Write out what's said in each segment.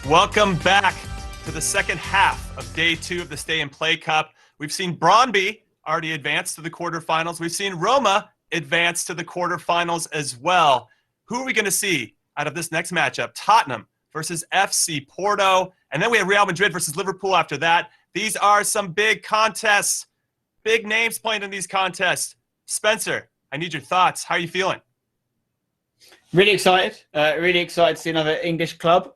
Welcome back to the second half of day 2 of the Stay and Play Cup. We've seen Brøndby already advance to the quarterfinals. We've seen Roma advance to the quarterfinals as well. Who are we going to see out of this next matchup? Tottenham versus FC Porto. And then we have Real Madrid versus Liverpool after that. These are some big contests, big names playing in these contests. Spencer, I need your thoughts. How are you feeling? Really excited. Really excited to see another English club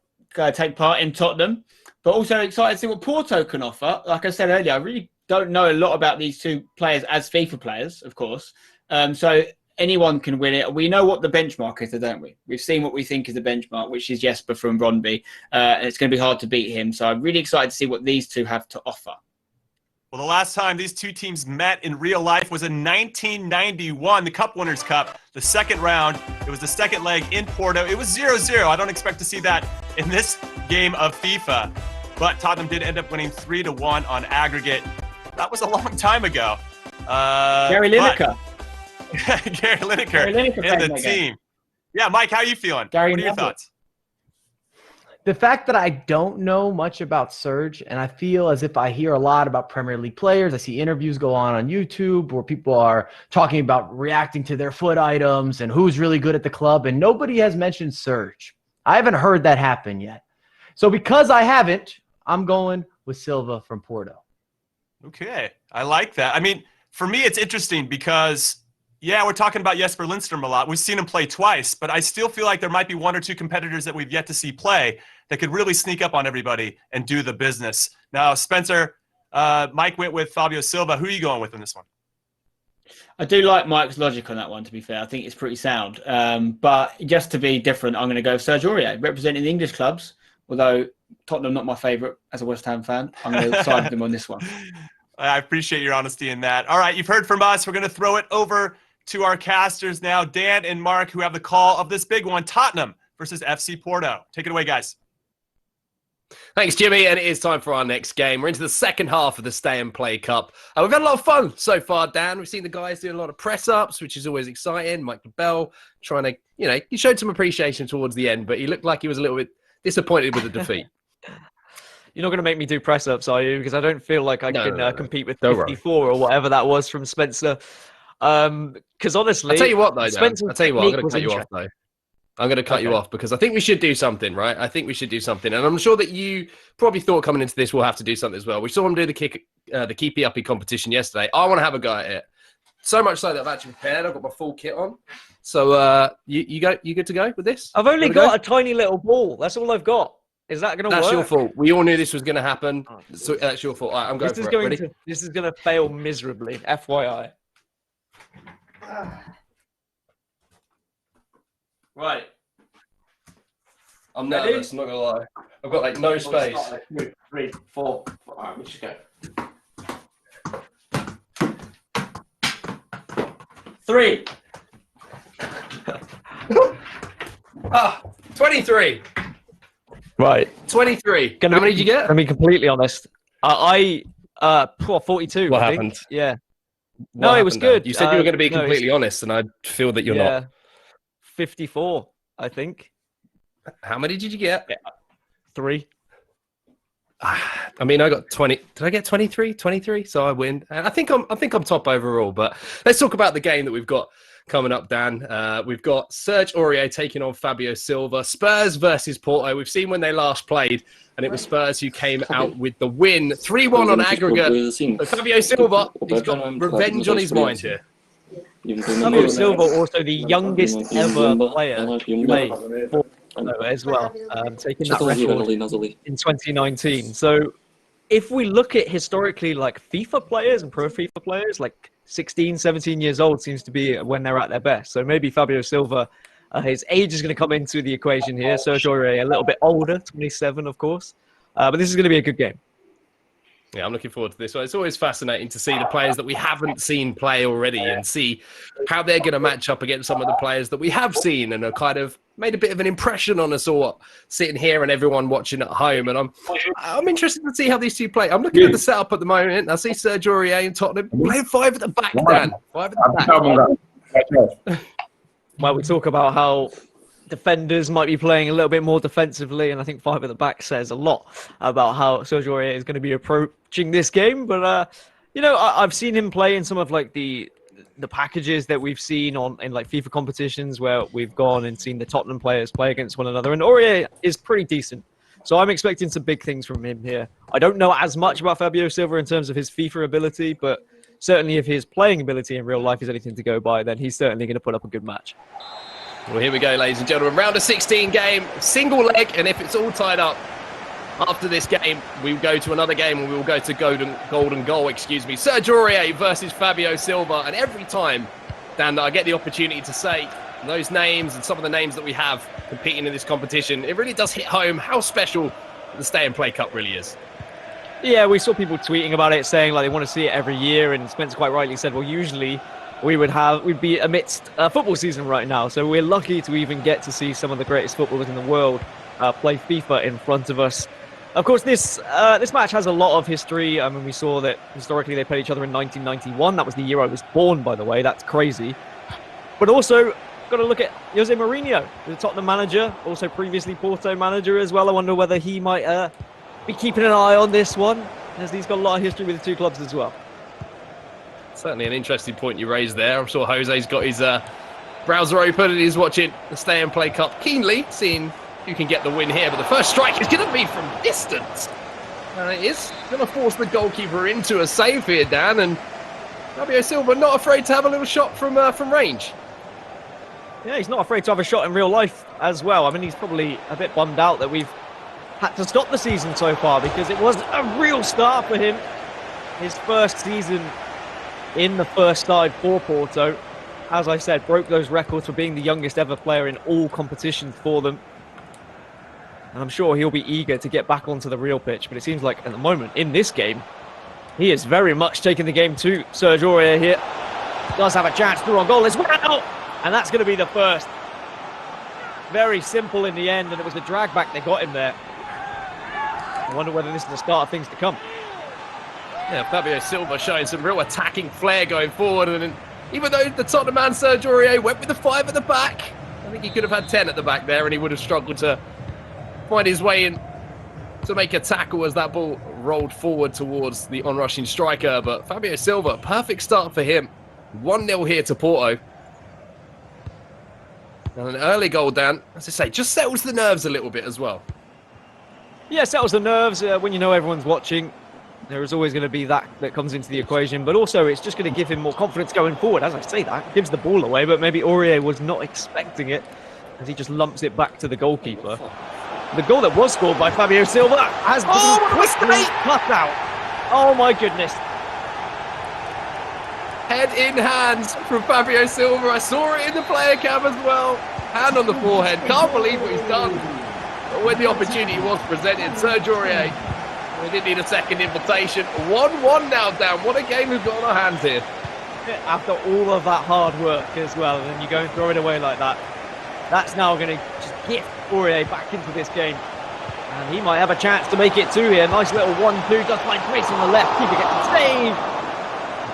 take part in Tottenham, but also excited to see what Porto can offer. Like I said earlier, I really don't know a lot about these two players as FIFA players, of course. So anyone can win it. We know what the benchmark is, don't we? We've seen what we think is the benchmark, which is Jesper from Brøndby. And it's going to be hard to beat him. So I'm really excited to see what these two have to offer. Well, the last time these two teams met in real life was in 1991, the Cup Winners' Cup, the second round. It was the second leg in Porto. It was 0-0. I don't expect to see that in this game of FIFA. But Tottenham did end up winning 3-1 on aggregate. That was a long time ago. Gary Lineker. Gary Lineker in the team. Yeah, Mike, how are you feeling? What are your thoughts? The fact that I don't know much about Serge, and I feel as if I hear a lot about Premier League players. I see interviews go on YouTube where people are talking about reacting to their foot items and who's really good at the club, and nobody has mentioned Serge. I haven't heard that happen yet. So because I haven't, I'm going with Silva from Porto. Okay, I like that. I mean, for me, it's interesting because, yeah, we're talking about Jesper Lindstrom a lot. We've seen him play twice, but I still feel like there might be one or two competitors that we've yet to see play that could really sneak up on everybody and do the business. Now, Spencer, Mike went with Fabio Silva. Who are you going with in this one? I do like Mike's logic on that one, to be fair. I think it's pretty sound. But just to be different, I'm going to go with Serge Aurier, representing the English clubs, although Tottenham not my favourite as a West Ham fan. I'm going to side with them on this one. I appreciate your honesty in that. All right, you've heard from us. We're going to throw it over to our casters now, Dan and Mark, who have the call of this big one, Tottenham versus FC Porto. Take it away, guys. Thanks, Jimmy, and it is time for our next game. We're into the second half of the Stay and Play Cup. We've had a lot of fun so far, Dan. We've seen the guys doing a lot of press-ups, which is always exciting. Mike Bell trying to, he showed some appreciation towards the end, but he looked like he was a little bit disappointed with the defeat. You're not going to make me do press-ups, are you? Because I don't feel like I can compete with 54 or whatever that was from Spencer. Because honestly, I'll tell you what, though, Spencer's I'll tell you what, I'm going to cut you technique off, though. I'm going to cut you off because I think we should do something, right? I think we should do something. And I'm sure that you probably thought coming into this we'll have to do something as well. We saw him do the Keepy Uppy competition yesterday. I want to have a go at it. So much so that I've actually prepared. I've got my full kit on. So you good to go with this? I've only got a tiny little ball. That's all I've got. Is that going to work? That's your fault. We all knew this was going to happen. So that's your fault. All right, I'm going for it. Ready? This is going to fail miserably, FYI. Right. I'm nervous, I'm not going to lie. I've got like no space. 2, 3, 4. All right, we should go. 3. 23. Right. 23. How many did you get? Let me be completely honest. 42. What I think. happened? Yeah. No, it was good. You said you were going to be completely honest, and I feel that you're not. 54, I think. How many did you get? 3. I mean, I got 20. Did I get 23? 23. So I win. And I think I'm top overall. But let's talk about the game that we've got coming up, Dan. We've got Serge Aurier taking on Fabio Silva. Spurs versus Porto. We've seen when they last played, and it was Spurs who came out with the win. 3-1 on aggregate. So Fabio Silva, he's got revenge on his mind here. Fabio Silva, also the youngest ever player to play for Porto as well, taking that record in 2019. So if we look at historically like FIFA players and pro FIFA players, like 16, 17 years old seems to be when they're at their best. So maybe Fabio Silva, his age is going to come into the equation here. Serge Aurier, a little bit older, 27, of course. But this is going to be a good game. Yeah, I'm looking forward to this one. It's always fascinating to see the players that we haven't seen play already and see how they're going to match up against some of the players that we have seen and are kind of made a bit of an impression on us all sitting here and everyone watching at home. And I'm interested to see how these two play. I'm looking at the setup at the moment. I see Serge Aurier in Tottenham playing 5 at the back, Dan. 5 at the back. Well, we talk about how defenders might be playing a little bit more defensively, and I think 5 at the back says a lot about how Serge Aurier is going to be approaching this game. But you know, I've seen him play in some of like the packages that we've seen in like FIFA competitions where we've gone and seen the Tottenham players play against one another, and Aurier is pretty decent. So I'm expecting some big things from him here. I don't know as much about Fabio Silva in terms of his FIFA ability, but certainly if his playing ability in real life is anything to go by, then he's certainly going to put up a good match. Well, here we go, ladies and gentlemen. Round of 16 game, single leg, and if it's all tied up after this game, we will go to another game, and we will go to golden goal, Serge Aurier versus Fabio Silva. And every time, Dan, that I get the opportunity to say those names and some of the names that we have competing in this competition, it really does hit home how special the Stay and Play Cup really is. Yeah, we saw people tweeting about it, saying like they want to see it every year, and Spence quite rightly said, well, usually we'd be amidst a football season right now, so we're lucky to even get to see some of the greatest footballers in the world play FIFA in front of us. Of course, this match has a lot of history. I mean, we saw that historically they played each other in 1991. That was the year I was born, by the way. That's crazy. But also, got to look at Jose Mourinho, the Tottenham manager, also previously Porto manager as well. I wonder whether he might be keeping an eye on this one, as he's got a lot of history with the two clubs as well. Certainly an interesting point you raised there. I'm sure Jose's got his browser open and he's watching the Stay and Play Cup keenly, seeing who can get the win here. But the first strike is going to be from distance. And it is going to force the goalkeeper into a save here, Dan. And Fabio Silva not afraid to have a little shot from range. Yeah, he's not afraid to have a shot in real life as well. I mean, he's probably a bit bummed out that we've had to stop the season so far, because it was a real start for him. His first season in the first side for Porto. As I said, broke those records for being the youngest ever player in all competitions for them. And I'm sure he'll be eager to get back onto the real pitch. But it seems like at the moment, in this game, he is very much taking the game to Serge Aurier here. Does have a chance through on goal as well. And that's going to be the first. Very simple in the end. And it was the drag back that got him there. I wonder whether this is the start of things to come. Yeah, Fabio Silva showing some real attacking flair going forward. And even though the Tottenham man, Serge Aurier, went with the 5 at the back, I think he could have had 10 at the back there, and he would have struggled to find his way in to make a tackle as that ball rolled forward towards the onrushing striker. But Fabio Silva, perfect start for him. 1-0 here to Porto. And an early goal, Dan, as I say, just settles the nerves a little bit as well. Yeah, settles the nerves when you know everyone's watching. There is always going to be that comes into the equation, but also it's just going to give him more confidence going forward. As I say that, gives the ball away, but maybe Aurier was not expecting it as he just lumps it back to the goalkeeper. The goal that was scored by Fabio Silva has been quickly cut out. Oh my goodness. Head in hands from Fabio Silva. I saw it in the player cam as well. Hand on the forehead. Can't believe what he's done. But when the opportunity was presented, Serge Aurier, we didn't need a second invitation. 1-1 now, Dan. What a game we've got on our hands here. After all of that hard work as well, and then you go and throw it away like that. That's now going to just get Aurier back into this game. And he might have a chance to make it 2 here. Nice little 1-2. Does find space on the left. Keeper gets the save.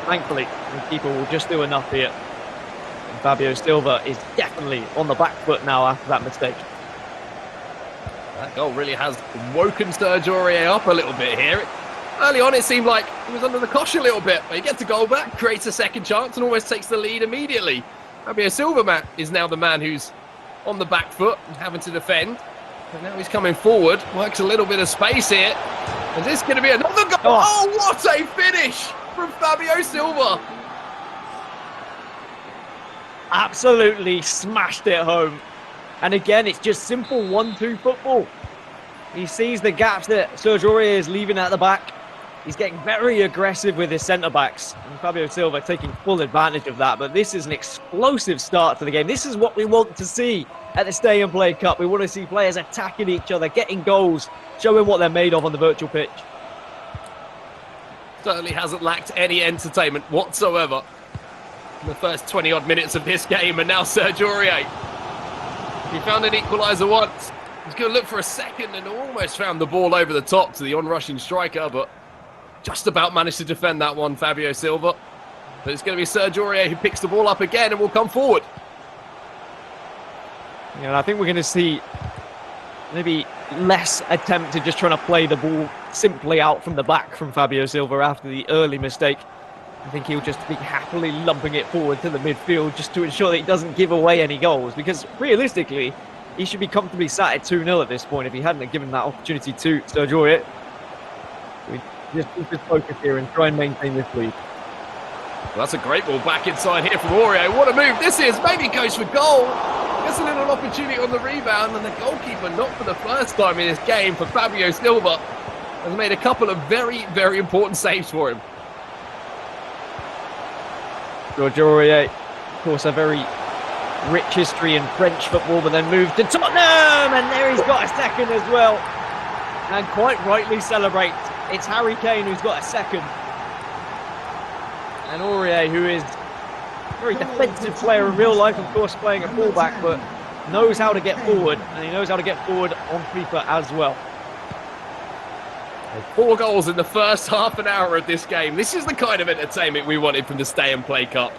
Thankfully, the keeper will just do enough here. And Fabio Silva is definitely on the back foot now after that mistake. That goal really has woken Serge Aurier up a little bit here. Early on, it seemed like he was under the cosh a little bit, but he gets a goal back, creates a second chance, and almost takes the lead immediately. Fabio Silva is now the man who's on the back foot and having to defend. And now he's coming forward, works a little bit of space here. Is this going to be another goal? Oh, what a finish from Fabio Silva! Absolutely smashed it home. And again, it's just simple 1-2 football. He sees the gaps that Serge Aurier is leaving at the back. He's getting very aggressive with his centre-backs. And Fabio Silva taking full advantage of that. But this is an explosive start to the game. This is what we want to see at the Stay and Play Cup. We want to see players attacking each other, getting goals, showing what they're made of on the virtual pitch. Certainly hasn't lacked any entertainment whatsoever in the first 20-odd minutes of this game. And now Serge Aurier. He found an equaliser once. He's going to look for a second and almost found the ball over the top to the onrushing striker, but just about managed to defend that one, Fabio Silva. But it's going to be Serge Aurier who picks the ball up again and will come forward. You know, I think we're going to see maybe less attempt to just trying to play the ball simply out from the back from Fabio Silva after the early mistake. I think he'll just be happily lumping it forward to the midfield just to ensure that he doesn't give away any goals, because realistically, he should be comfortably sat at 2-0 at this point if he hadn't given that opportunity to Serge Aurier. We just keep his focus here and try and maintain this lead. Well, that's a great ball back inside here from Aurier. What a move this is. Maybe goes for goal. Gets a little opportunity on the rebound, and the goalkeeper, not for the first time in this game for Fabio Silva, has made a couple of very, very important saves for him. Serge Aurier, of course, a very rich history in French football, but then moved to Tottenham, and there he's got a second as well. And quite rightly celebrates. It's Harry Kane who's got a second. And Aurier, who is a very defensive player in real life, of course, playing a fullback, but knows how to get forward, and he knows how to get forward on FIFA as well. 4 goals in the first half an hour of this game. This is the kind of entertainment we wanted from the Stay and Play Cup.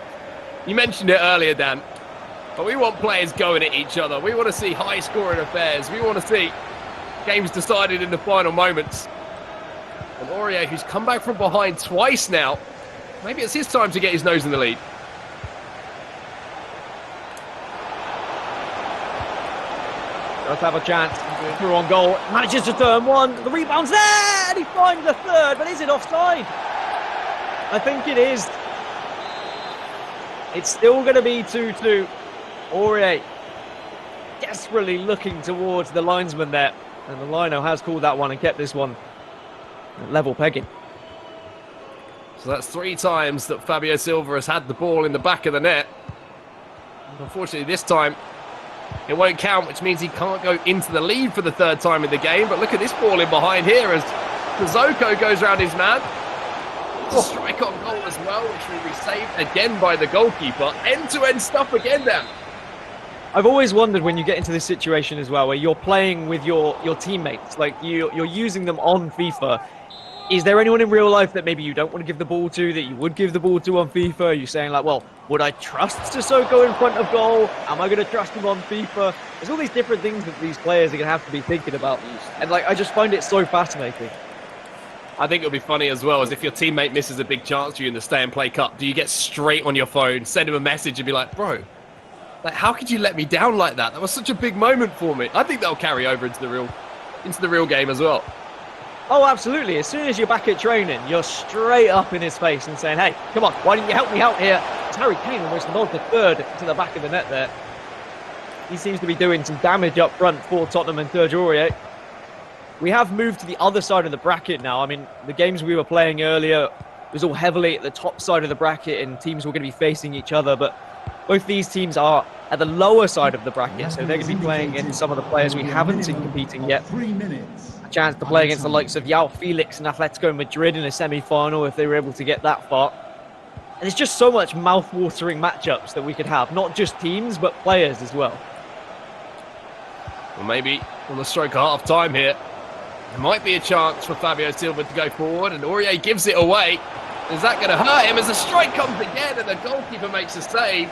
You mentioned it earlier, Dan, but we want players going at each other. We want to see high-scoring affairs. We want to see games decided in the final moments. And Aurier, who's come back from behind twice now, maybe it's his time to get his nose in the lead. Does have a chance through on goal, manages to turn one, the rebound's there, and he finds the third, but is it offside? I think it is. It's still going to be 2-2. Aurier desperately looking towards the linesman there, and the lino has called that one and kept this one at level pegging. So that's 3 times that Fabio Silva has had the ball in the back of the net. Unfortunately, this time it won't count, which means he can't go into the lead for the 3rd time in the game. But look at this ball in behind here as Kazoko goes around his man. A strike on goal as well, which will be saved again by the goalkeeper. End-to-end stuff again there. I've always wondered when you get into this situation as well, where you're playing with your teammates, like you're using them on FIFA. Is there anyone in real life that maybe you don't want to give the ball to, that you would give the ball to on FIFA? Are you saying like, well, would I trust Sissoko in front of goal? Am I going to trust him on FIFA? There's all these different things that these players are going to have to be thinking about. And like, I just find it so fascinating. I think it'll be funny as well, as if your teammate misses a big chance to you in the Stay and Play Cup, do you get straight on your phone, send him a message and be like, bro, like, how could you let me down like that? That was such a big moment for me. I think that'll carry over into the real game as well. Oh, absolutely. As soon as you're back at training, you're straight up in his face and saying, hey, come on, why didn't you help me out here? It's Harry Kane almost nods the third to the back of the net there. He seems to be doing some damage up front for Tottenham and Serge Aurier. We have moved to the other side of the bracket now. I mean, the games we were playing earlier was all heavily at the top side of the bracket and teams were going to be facing each other, but both these teams are at the lower side of the bracket, so they're going to be playing against some of the players we haven't seen competing yet. A chance to play against the likes of João Felix and Atletico Madrid in a semi-final if they were able to get that far. And there's just so much mouth-watering matchups that we could have, not just teams, but players as well. Well, maybe on the stroke of half time here, there might be a chance for Fabio Silva to go forward, and Aurier gives it away. Is that going to hurt him as the strike comes again and the goalkeeper makes a save?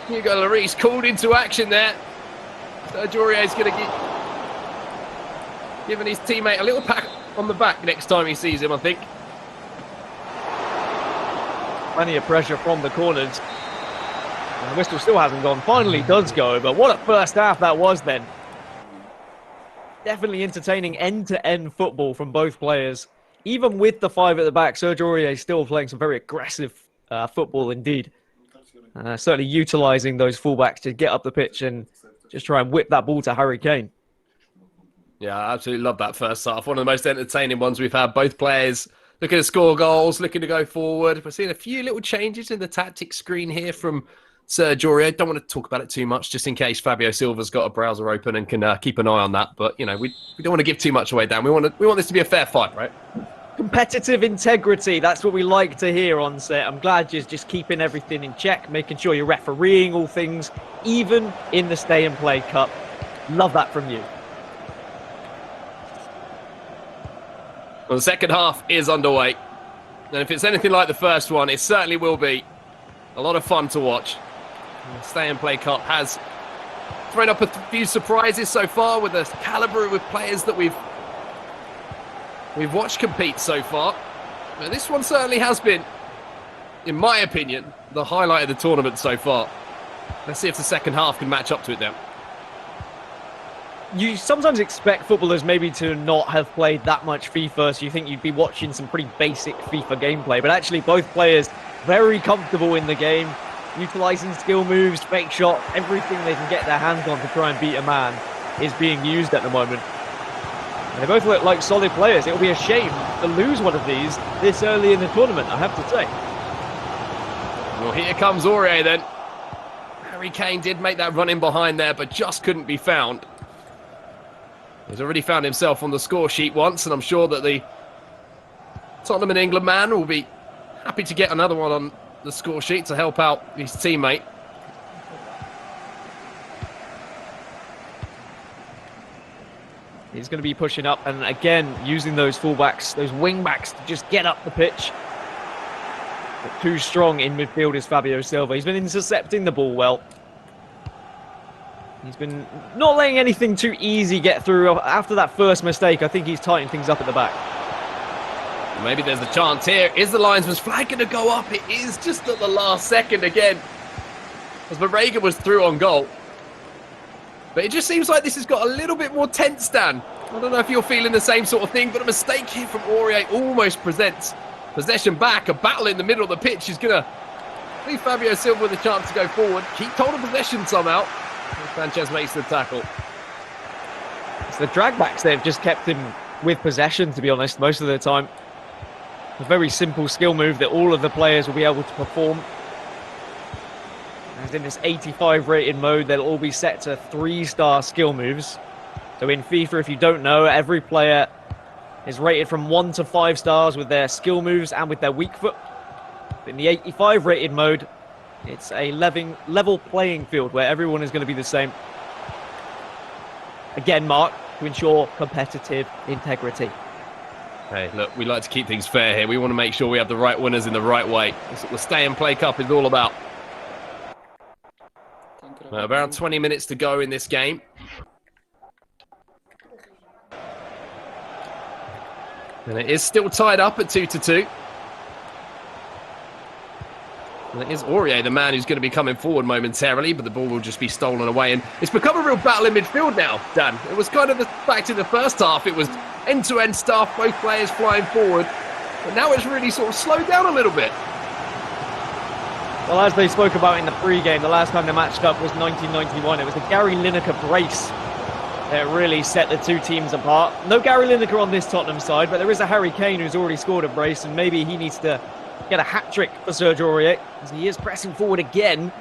Hugo Lloris called into action there. Serge Aurier is going to get giving his teammate a little pat on the back next time he sees him, I think. Plenty of pressure from the corners. And the whistle still hasn't gone. Finally does go, but what a first half that was then. Definitely entertaining end-to-end football from both players. Even with the 5 at the back, Serge Aurier is still playing some very aggressive football indeed. Certainly utilising those fullbacks to get up the pitch and just try and whip that ball to Harry Kane. Yeah, I absolutely love that first half. One of the most entertaining ones we've had. Both players looking to score goals, looking to go forward. We're seeing a few little changes in the tactics screen here from Serge Aurier. Don't want to talk about it too much, just in case Fabio Silva's got a browser open and can keep an eye on that. But, you know, we don't want to give too much away, Dan. We want this to be a fair fight, right? Competitive integrity, that's what we like to hear on set. I'm glad you're just keeping everything in check, making sure you're refereeing all things, even in the Stay and Play Cup. Love that from you. Well, the second half is underway. And if it's anything like the first one, it certainly will be a lot of fun to watch. The Stay and Play Cup has thrown up a few surprises so far with the caliber of players that we've watched compete so far. But this one certainly has been, in my opinion, the highlight of the tournament so far. Let's see if the second half can match up to it now. You sometimes expect footballers maybe to not have played that much FIFA, so you think you'd be watching some pretty basic FIFA gameplay. But actually, both players very comfortable in the game, utilising skill moves, fake shots, everything they can get their hands on to try and beat a man is being used at the moment. And they both look like solid players. It'll be a shame to lose one of these this early in the tournament, I have to say. Well, here comes Aurier then. Harry Kane did make that run in behind there, but just couldn't be found. He's already found himself on the score sheet once, and I'm sure that the Tottenham and England man will be happy to get another one on the score sheet to help out his teammate. He's going to be pushing up and again using those fullbacks, those wing backs to just get up the pitch. But too strong in midfield is Fabio Silva. He's been intercepting the ball well. He's been not letting anything too easy get through. After that first mistake, I think he's tightened things up at the back. Maybe there's a chance here. Is the linesman's flag going to go up? It is just at the last second again, as Marega was through on goal. But it just seems like this has got a little bit more tense, Dan. I don't know if you're feeling the same sort of thing, but a mistake here from Aurier almost presents possession back. A battle in the middle of the pitch is going to leave Fabio Silva with a chance to go forward. Keep hold of possession somehow. Sanchez makes the tackle. It's the dragbacks that have just kept him with possession, to be honest, most of the time. A very simple skill move that all of the players will be able to perform. As in this 85 rated mode, they'll all be set to 3-star skill moves. So in FIFA, if you don't know, every player is rated from 1 to 5 stars with their skill moves and with their weak foot. In the 85 rated mode, it's a level playing field where everyone is going to be the same. Again, Mark, to ensure competitive integrity. Hey, look, we like to keep things fair here. We want to make sure we have the right winners in the right way. That's what the Stay and Play Cup is all about. Around 20 minutes to go in this game. And it is still tied up at 2-2. And it is Aurier, the man who's going to be coming forward momentarily, but the ball will just be stolen away. And it's become a real battle in midfield now, Dan. It was kind of the fact in the first half. It was end-to-end stuff, both players flying forward. But now it's really sort of slowed down a little bit. Well, as they spoke about in the pre-game, the last time they matched up was 1991. It was the Gary Lineker brace that really set the two teams apart. No Gary Lineker on this Tottenham side, but there is a Harry Kane who's already scored a brace, and maybe he needs to get a hat-trick for Serge Aurier, as he is pressing forward again.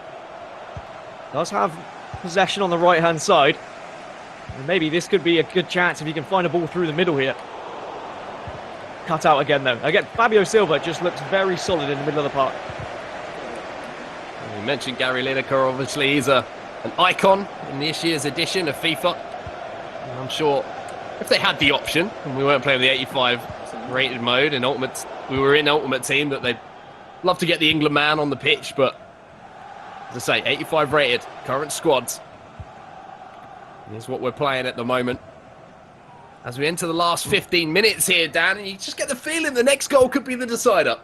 Does have possession on the right-hand side. And maybe this could be a good chance if he can find a ball through the middle here. Cut out again, though. Again, Fabio Silva just looks very solid in the middle of the park. We mentioned Gary Lineker, obviously. He's an icon in this year's edition of FIFA. And I'm sure if they had the option, and we weren't playing the 85 rated mode in Ultimate, we were in Ultimate Team, that they'd love to get the England man on the pitch, but as I say, 85 rated, current squads is what we're playing at the moment. As we enter the last 15 minutes here, Dan, and you just get the feeling the next goal could be the decider.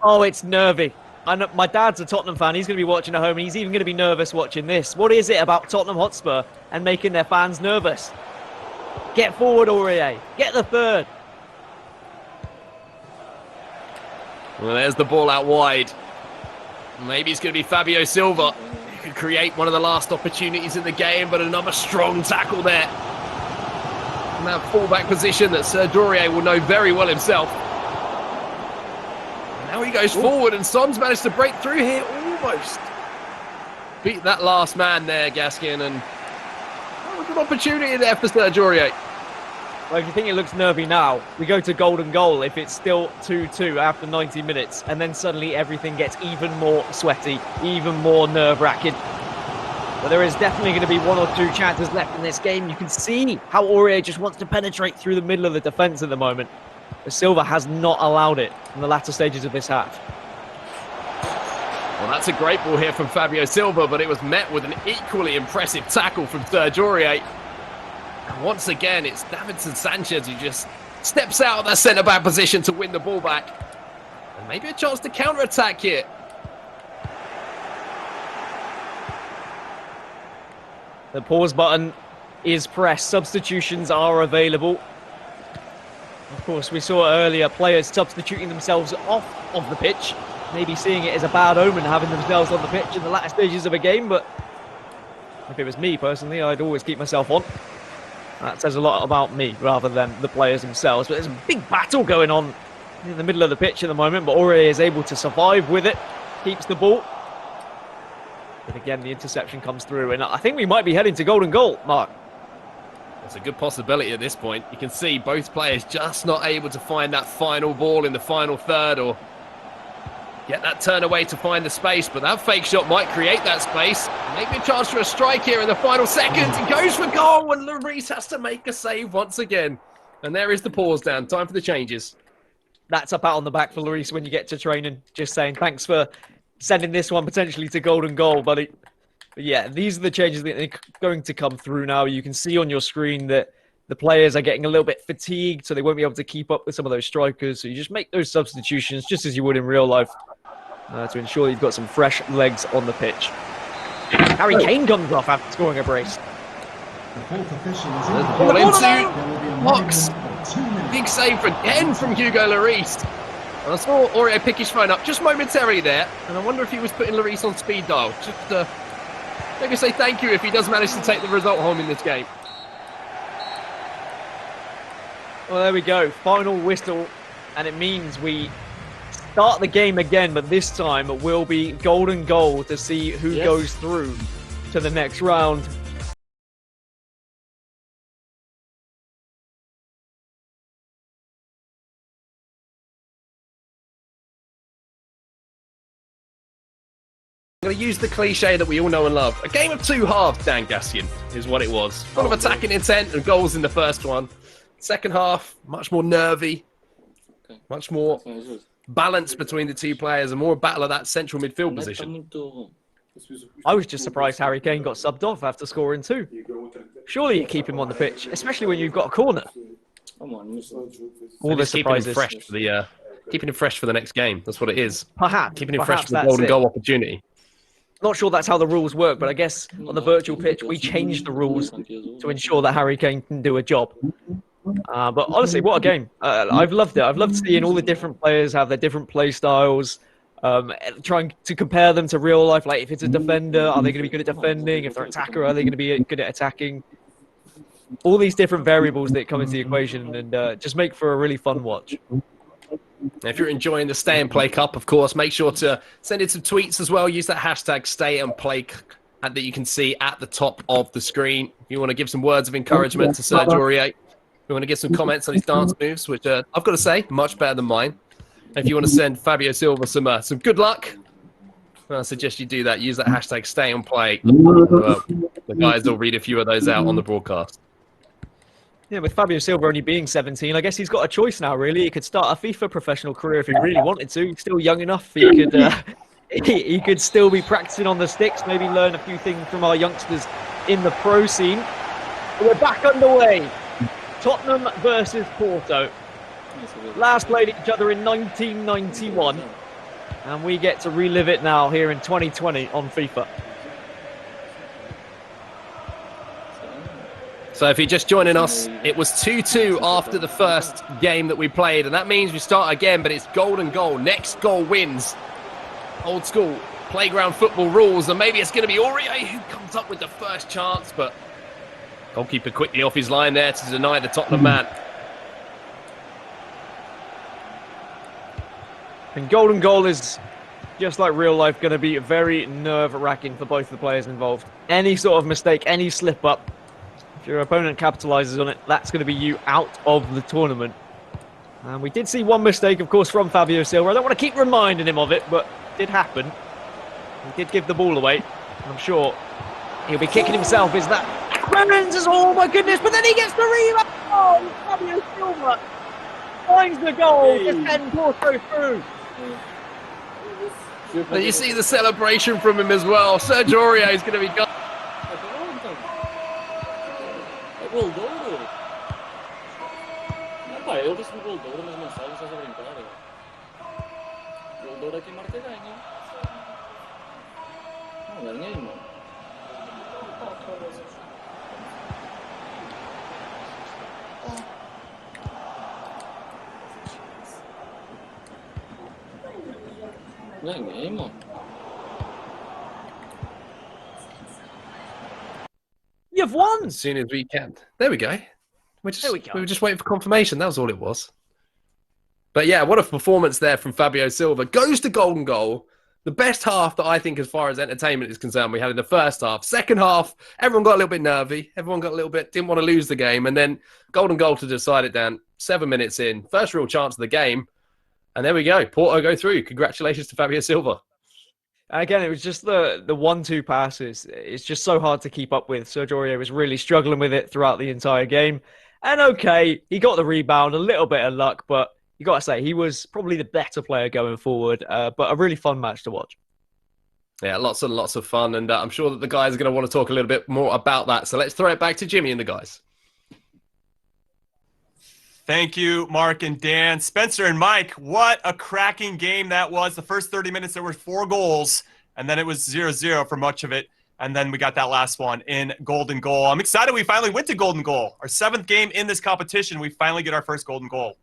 Oh, it's nervy. I know my dad's a Tottenham fan. He's going to be watching at home, and he's even going to be nervous watching this. What is it about Tottenham Hotspur and making their fans nervous? Get forward, Aurier. Get the third. Well, there's the ball out wide. Maybe it's going to be Fabio Silva. He could create one of the last opportunities in the game, but another strong tackle there. In that fullback position that Serge Aurier will know very well himself. Now he goes forward, and Son's managed to break through here almost. Beat that last man there, Gaskin, and that was an opportunity there for Serge Aurier. Well, if you think it looks nervy now, we go to golden goal if it's still 2-2 after 90 minutes, and then suddenly everything gets even more sweaty, even more nerve-wracking. But there is definitely going to be 1 or 2 chances left in this game. You can see how Aurier just wants to penetrate through the middle of the defence at the moment. But Silva has not allowed it in the latter stages of this half. Well, that's a great ball here from Fabio Silva, but it was met with an equally impressive tackle from Serge Aurier. And once again, it's Davinson Sanchez who just steps out of that centre-back position to win the ball back. And maybe a chance to counter-attack here. The pause button is pressed. Substitutions are available. Of course, we saw earlier players substituting themselves off of the pitch, maybe seeing it as a bad omen having themselves on the pitch in the latter stages of a game, but if it was me personally, I'd always keep myself on. That says a lot about me rather than the players themselves. But there's a big battle going on in the middle of the pitch at the moment, but Aurier is able to survive with it, keeps the ball. But again, the interception comes through, and I think we might be heading to golden goal, Mark. It's a good possibility at this point. You can see both players just not able to find that final ball in the final third or get that turn away to find the space, but that fake shot might create that space. Maybe a chance for a strike here in the final seconds. It goes for goal, and Lloris has to make a save once again. And there is the pause down. Time for the changes. That's a pat on the back for Lloris when you get to training. Just saying thanks for sending this one potentially to golden goal, buddy. But yeah, these are the changes that are going to come through now. You can see on your screen that the players are getting a little bit fatigued, so they won't be able to keep up with some of those strikers. So you just make those substitutions just as you would in real life to ensure you've got some fresh legs on the pitch. Harry Kane comes off after scoring a brace. There's the ball into box. Big save again from Hugo Lloris. And I saw Aurier pick his phone up just momentarily there, and I wonder if he was putting Lloris on speed dial. Just maybe say thank you if he does manage to take the result home in this game. Well, there we go. Final whistle, and it means we start the game again, but this time it will be golden goal to see who goes through to the next round. I'm going to use the cliche that we all know and love. A game of two halves, Dan Gassian, is what it was. Full of attacking intent and goals in the first one. Second half, much more nervy, much more balance between the two players, and more a battle of that central midfield position. I was just surprised Harry Kane got subbed off after scoring two. Surely you keep him on the pitch, especially when you've got a corner. All the surprises. Keeping him fresh for the next game. That's what it is. Perhaps. Keeping him fresh for the golden goal opportunity. Not sure that's how the rules work, but I guess on the virtual pitch, we changed the rules to ensure that Harry Kane can do a job. But honestly, what a game. I've loved it. I've loved seeing all the different players have their different play styles, trying to compare them to real life. Like, if it's a defender, are they going to be good at defending? If they're an attacker, are they going to be good at attacking? All these different variables that come into the equation and just make for a really fun watch. If you're enjoying the Stay and Play Cup, of course, make sure to send in some tweets as well. Use that hashtag Stay and Play that you can see at the top of the screen. If you want to give some words of encouragement to Serge Aurier, we want to get some comments on his dance moves, which I've got to say, much better than mine. If you want to send Fabio Silva some good luck, I suggest you do that. Use that hashtag Stay and Play. The guys will read a few of those out on the broadcast. Yeah, with Fabio Silva only being 17, I guess he's got a choice now, really. He could start a FIFA professional career if he really wanted to. He's still young enough. He could he could still be practicing on the sticks, maybe learn a few things from our youngsters in the pro scene. We're back underway. Tottenham versus Porto. Last played each other in 1991. And we get to relive it now here in 2020 on FIFA. So if you're just joining us, it was 2-2 after the first game that we played, and that means we start again, but it's golden goal. Next goal wins. Old school playground football rules, and maybe it's going to be Aurier who comes up with the first chance, but goalkeeper quickly off his line there to deny the Tottenham man. And golden goal is, just like real life, going to be very nerve-wracking for both the players involved. Any sort of mistake, any slip-up, if your opponent capitalizes on it, that's going to be you out of the tournament. And we did see one mistake, of course, from Fabio Silva. I don't want to keep reminding him of it, but it did happen. He did give the ball away. I'm sure he'll be kicking himself. Is that Clemens? Oh my goodness! But then he gets the rebound. Oh, Fabio Silva finds the goal to send Porto through. And you see the celebration from him as well. Serge Aurier is going to be gone. Gol de ouro! Pá, eu disse gol de ouro nas mensagens, estás a brincar? Gol de ouro é quem marca ganha. Não ganhei, mano. Ganhei, mano. You've won. As soon as we can. There we go. We go. were just waiting for confirmation. That was all it was. But yeah, what a performance there from Fabio Silva. Goes to golden goal. The best half that I think as far as entertainment is concerned we had in the first half. Second half, everyone got a little bit nervy. Everyone got a little bit, didn't want to lose the game. And then golden goal to decide it down. 7 minutes in. First real chance of the game. And there we go. Porto go through. Congratulations to Fabio Silva. Again, it was just the 1-2 passes. It's just so hard to keep up with. Serge Aurier was really struggling with it throughout the entire game. And okay, he got the rebound, a little bit of luck, but you got to say, he was probably the better player going forward. But a really fun match to watch. Yeah, lots and lots of fun. And I'm sure that the guys are going to want to talk a little bit more about that. So let's throw it back to Jimmy and the guys. Thank you, Mark and Dan. Spencer and Mike, what a cracking game that was. The first 30 minutes, there were 4 goals, and then it was 0-0 for much of it. And then we got that last one in golden goal. I'm excited we finally went to golden goal. Our 7th game in this competition, we finally get our first golden goal.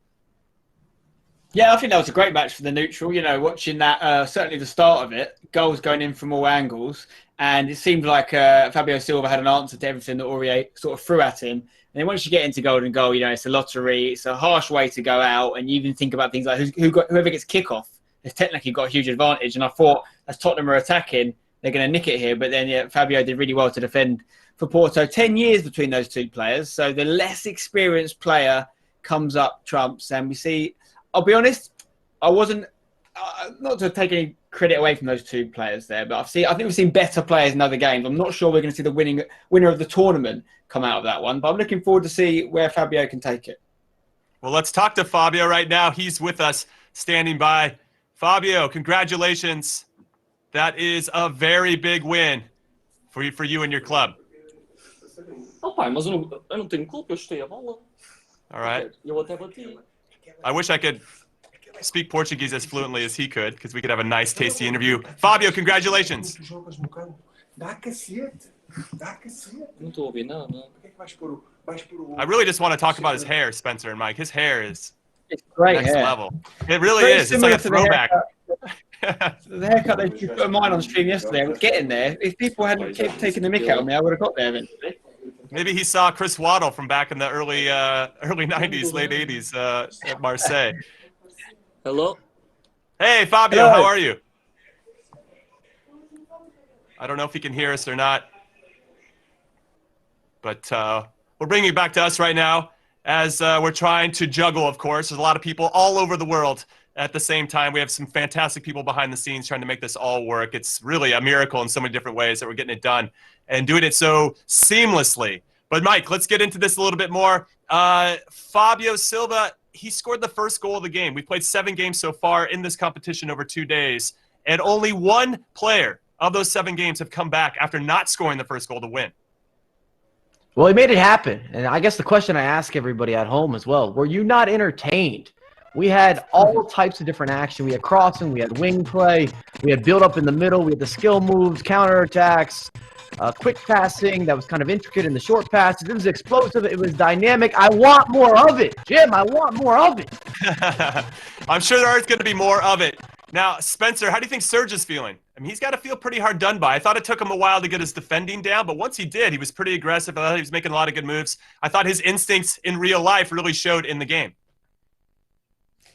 Yeah, I think that was a great match for the neutral. You know, watching that, certainly the start of it, goals going in from all angles. And it seemed like Fabio Silva had an answer to everything that Aurier sort of threw at him. And then once you get into golden goal, you know, it's a lottery. It's a harsh way to go out. And you even think about things like whoever gets kickoff has technically got a huge advantage. And I thought as Tottenham are attacking, they're going to nick it here. But then yeah, Fabio did really well to defend for Porto. 10 years between those two players. So the less experienced player comes up trumps. And we see, I'll be honest, I wasn't, not to take any credit away from those two players there, but I think we've seen better players in other games. I'm not sure we're going to see the winner of the tournament come out of that one, but I'm looking forward to see where Fabio can take it. Well, let's talk to Fabio right now. He's with us, standing by. Fabio, congratulations. That is a very big win for you and your club. Oh, pai, mas eu não tenho culpa, eu chutei a bola. All right. Eu até bati. I wish I could speak Portuguese as fluently as he could, because we could have a nice, tasty interview. Fabio, congratulations. Não estou a ouvir nada. I really just want to talk about his hair, Spencer and Mike. His hair is It's great next hair. level. It really Very is. It's like a similar to the throwback. The haircut they put of mine on stream yesterday, I was getting there. If people hadn't kept taking the mick out of me, I would have got there eventually. Maybe he saw Chris Waddle from back in the early 90s, late 80s at Marseille. Hello? Hey, Fabio, Hello. how are you? I don't know if he can hear us or not. But we're bringing it back to us right now as we're trying to juggle, of course. There's a lot of people all over the world at the same time. We have some fantastic people behind the scenes trying to make this all work. It's really a miracle in so many different ways that we're getting it done and doing it so seamlessly. But, Mike, let's get into this a little bit more. Fabio Silva, he scored the first goal of the game. We played 7 games so far in this competition over 2 days, and only one player of those 7 games have come back after not scoring the first goal to win. Well, he made it happen. And I guess the question I ask everybody at home as well, were you not entertained? We had all types of different action. We had crossing, we had wing play, we had build up in the middle, we had the skill moves, counterattacks, quick passing that was kind of intricate in the short passes. It was explosive. It was dynamic. I want more of it. Jim, I want more of it. I'm sure there is going to be more of it. Now, Spencer, how do you think Serge is feeling? I mean, he's got to feel pretty hard done by. I thought it took him a while to get his defending down, but once he did, he was pretty aggressive. I thought he was making a lot of good moves. I thought his instincts in real life really showed in the game.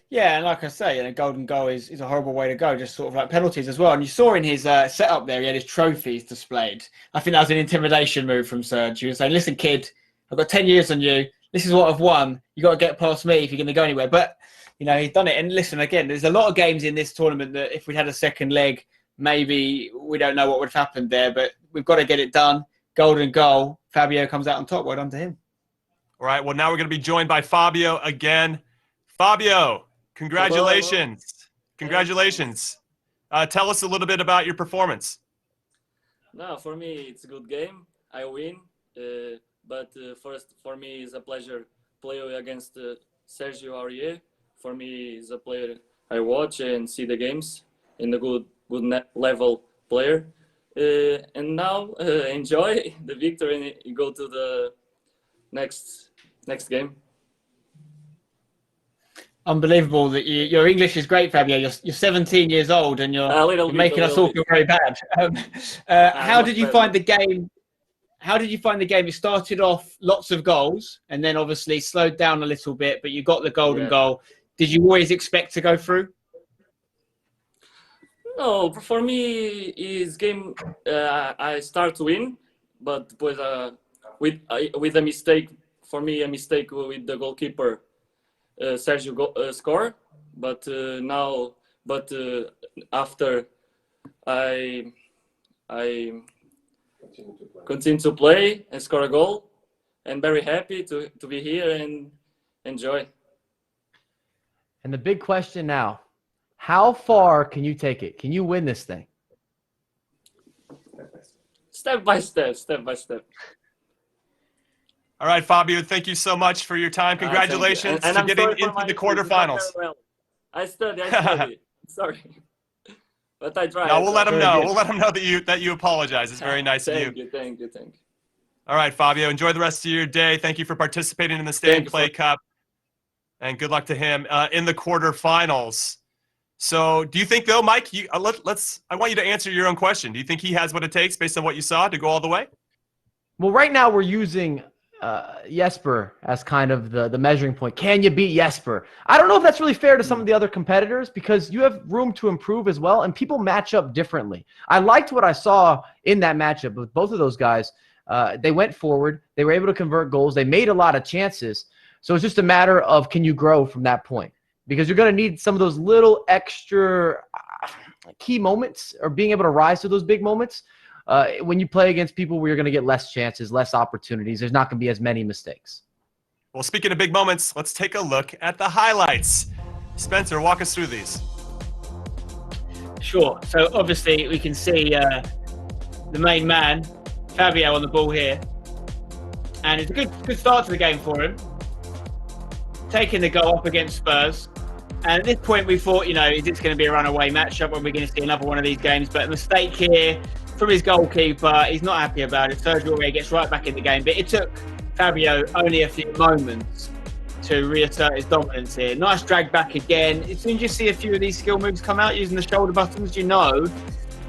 Yeah, and like I say, a golden goal is a horrible way to go, just sort of like penalties as well. And you saw in his setup there, he had his trophies displayed. I think that was an intimidation move from Serge. He was saying, listen, kid, I've got 10 years on you. This is what I've won. You got to get past me if you're going to go anywhere. But, you know, he's done it. And listen, again, there's a lot of games in this tournament that if we'd had a second leg, maybe we don't know what would have happened there. But we've got to get it done. Golden goal. Fabio comes out on top. Well done to him. All right, well, now we're going to be joined by Fabio again. Fabio, congratulations. Congratulations. Tell us a little bit about your performance. No, for me, it's a good game. I win. But first, for me, it's a pleasure playing against Serge Aurier. For me, it's a player I watch and see the games, and a good level player. And now enjoy the victory and go to the next game. Unbelievable that your English is great, Fabio. You're 17 years old and you're making us all feel very bad. How did you find the game? How did you find the game? It started off lots of goals and then obviously slowed down a little bit, but you got the golden goal. Did you always expect to go through? No, for me, is game. I start to win, but with a mistake. For me, a mistake with the goalkeeper, Sergio score. But after I continue to play and score a goal, and very happy to be here and enjoy. And the big question now, how far can you take it? Can you win this thing? Step by step, step by step. All right, Fabio, thank you so much for your time. Congratulations and to I'm getting sorry for into my the English, quarterfinals. not very well. I study. Sorry. But I try. No, we'll let him know. We'll let him know that you apologize. It's very nice of you. Thank you. All right, Fabio, enjoy the rest of your day. Thank you for participating in the Stay and Play Cup. And good luck to him in the quarterfinals. So do you think, though, Mike, I want you to answer your own question. Do you think he has what it takes based on what you saw to go all the way? Well, right now we're using Jesper as kind of the measuring point. Can you beat Jesper? I don't know if that's really fair to some of the other competitors because you have room to improve as well, and people match up differently. I liked what I saw in that matchup with both of those guys. They went forward. They were able to convert goals. They made a lot of chances. So it's just a matter of can you grow from that point? Because you're going to need some of those little extra key moments or being able to rise to those big moments. When you play against people where you're going to get less chances, less opportunities, there's not going to be as many mistakes. Well, speaking of big moments, let's take a look at the highlights. Spencer, walk us through these. Sure. So obviously we can see the main man, Fabio, on the ball here. And it's a good start to the game for him. Taking the goal up against Spurs. And at this point we thought, is this going to be a runaway matchup when we're going to see another one of these games? But a mistake here from his goalkeeper. He's not happy about it. Serge Aurier gets right back in the game. But it took Fabio only a few moments to reassert his dominance here. Nice drag back again. As soon as you see a few of these skill moves come out using the shoulder buttons, you know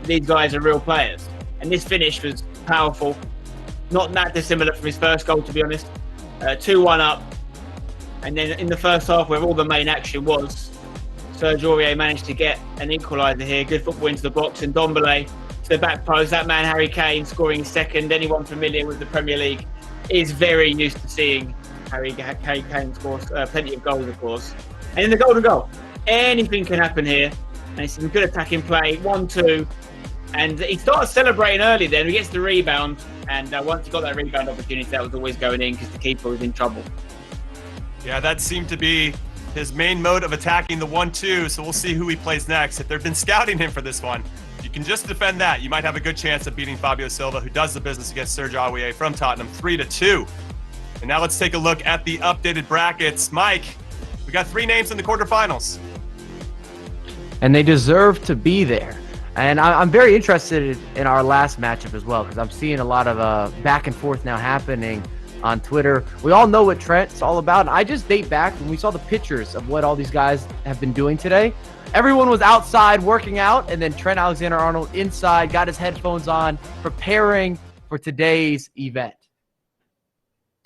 these guys are real players. And this finish was powerful. Not that dissimilar from his first goal, to be honest. 2-1 up. And then in the first half, where all the main action was, Serge Aurier managed to get an equaliser here. Good football into the box. And Ndombele to the back post. That man, Harry Kane, scoring his second. Anyone familiar with the Premier League is very used to seeing Harry Kane score plenty of goals, of course. And in the golden goal, anything can happen here. And it's some good attacking play. 1-2. And he started celebrating early then. He gets the rebound. And once he got that rebound opportunity, that was always going in because the keeper was in trouble. Yeah, that seemed to be his main mode of attacking the 1-2, so we'll see who he plays next. If they've been scouting him for this one, if you can just defend that, you might have a good chance of beating Fabio Silva, who does the business against Serge Aurier from Tottenham, 3-2. And now let's take a look at the updated brackets. Mike, we got 3 names in the quarterfinals. And they deserve to be there. And I'm very interested in our last matchup as well because I'm seeing a lot of back and forth now happening on Twitter. We all know what Trent's all about. And I just date back when we saw the pictures of what all these guys have been doing today. Everyone was outside working out, and then Trent Alexander-Arnold inside, got his headphones on, preparing for today's event.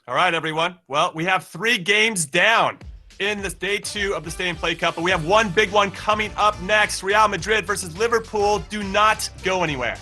All right, everyone. Well, we have 3 games down in this day 2 of the Stay and Play Cup, but we have one big one coming up next. Real Madrid versus Liverpool. Do not go anywhere.